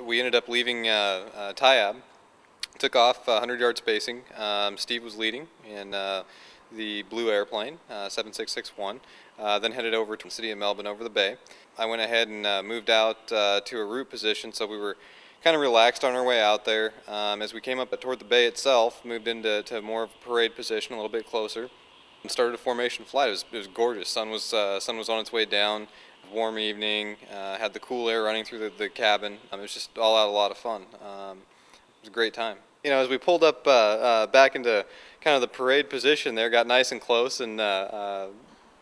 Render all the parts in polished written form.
We ended up leaving Tyabb, took off 100-yard spacing. Steve was leading in the blue airplane, 7661, then headed over to the city of Melbourne over the bay. I went ahead and moved out to a route position, so we were kind of relaxed on our way out there. As we came up toward the bay itself, moved into more of a parade position, a little bit closer, and started a formation flight. It was gorgeous. Sun was on its way down. Warm evening, had the cool air running through the cabin. It was just all out a lot of fun. It was a great time. You know, as we pulled up back into kind of the parade position there, got nice and close, and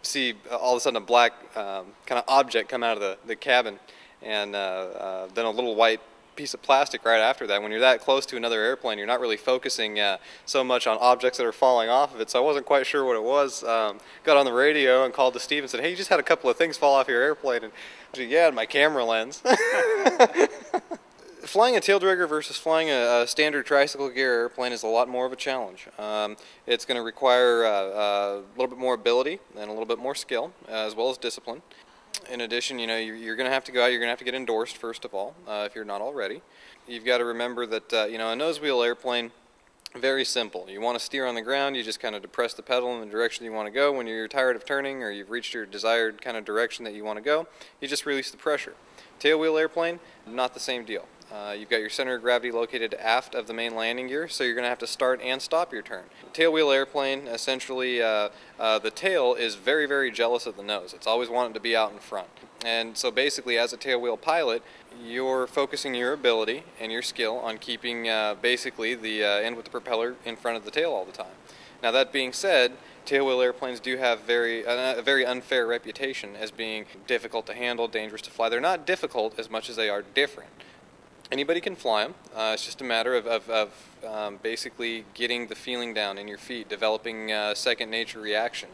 see all of a sudden a black kind of object come out of the cabin, and then a little white piece of plastic right after that. When you're that close to another airplane, you're not really focusing so much on objects that are falling off of it, so I wasn't quite sure what it was. Got on the radio and called to Steve and said, hey, you just had a couple of things fall off your airplane. And I said, yeah, my camera lens. Flying a tail dragger versus flying a standard tricycle gear airplane is a lot more of a challenge. It's going to require a little bit more ability and a little bit more skill, as well as discipline. In addition, you know, you're going to have to go out, you're going to have to get endorsed first of all, if you're not already. You've got to remember that, you know, a nose wheel airplane, very simple. You want to steer on the ground, you just kind of depress the pedal in the direction you want to go. When you're tired of turning or you've reached your desired kind of direction that you want to go, you just release the pressure. Tailwheel airplane, not the same deal. You've got your center of gravity located aft of the main landing gear, so you're going to have to start and stop your turn. Tailwheel airplane, essentially the tail is very, very jealous of the nose. It's always wanting to be out in front. And so basically, as a tailwheel pilot, you're focusing your ability and your skill on keeping basically the end with the propeller in front of the tail all the time. Now that being said, tailwheel airplanes do have a very unfair reputation as being difficult to handle, dangerous to fly. They're not difficult as much as they are different. Anybody can fly them. It's just a matter of basically getting the feeling down in your feet, developing second nature reaction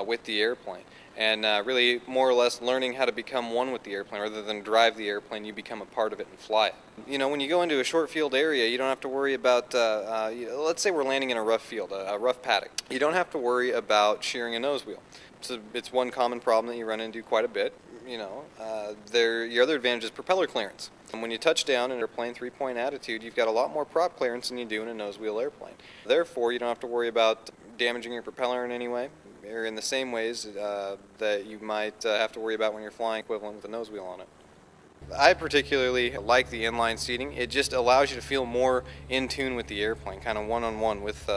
with the airplane, and really more or less learning how to become one with the airplane. Rather than drive the airplane, you become a part of it and fly it. You know, when you go into a short field area, you don't have to worry about, let's say we're landing in a rough field, a rough paddock. You don't have to worry about shearing a nose wheel. So it's one common problem that you run into quite a bit. You know, your other advantage is propeller clearance. And when you touch down in an airplane 3-point attitude, you've got a lot more prop clearance than you do in a nose wheel airplane. Therefore, you don't have to worry about damaging your propeller in any way, or in the same ways that you might have to worry about when you're flying equivalent with a nose wheel on it. I particularly like the inline seating. It just allows you to feel more in tune with the airplane, kind of one-on-one with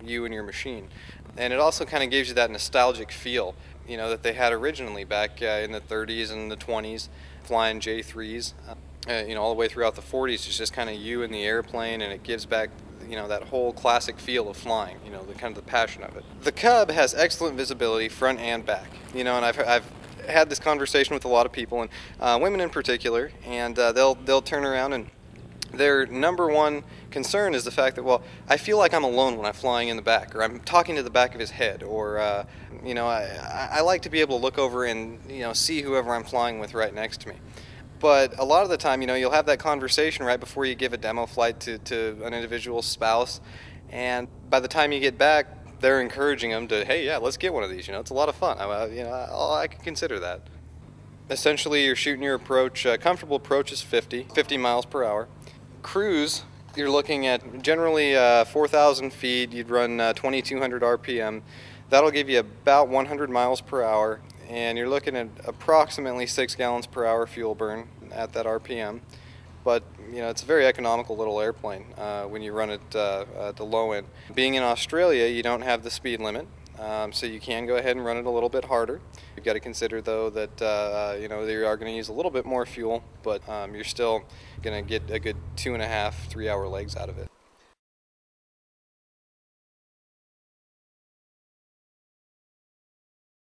you and your machine. And it also kind of gives you that nostalgic feel, you know, that they had originally back in the 30s and the 20s, flying J3s. You know, all the way throughout the 40s, it's just kind of you in the airplane, and it gives back, you know, that whole classic feel of flying, you know, the kind of the passion of it. The Cub has excellent visibility front and back, you know, and I've had this conversation with a lot of people, and women in particular, and they'll turn around, and their number one concern is the fact that, well, I feel like I'm alone when I'm flying in the back, or I'm talking to the back of his head, or you know, I like to be able to look over and, you know, see whoever I'm flying with right next to me. But a lot of the time, you know, you'll have that conversation right before you give a demo flight to an individual's spouse, and by the time you get back, they're encouraging them to, hey, yeah, let's get one of these. You know, it's a lot of fun. You know, I can consider that. Essentially, you're shooting your approach. Comfortable approach is 50 miles per hour. Cruise, you're looking at generally 4,000 feet. You'd run 2,200 RPM. That'll give you about 100 miles per hour, and you're looking at approximately 6 gallons per hour fuel burn at that RPM. But, you know, it's a very economical little airplane when you run it at the low end. Being in Australia, you don't have the speed limit, so you can go ahead and run it a little bit harder. You've got to consider, though, that you know, you are going to use a little bit more fuel, but you're still going to get a good 2.5–3 hour legs out of it.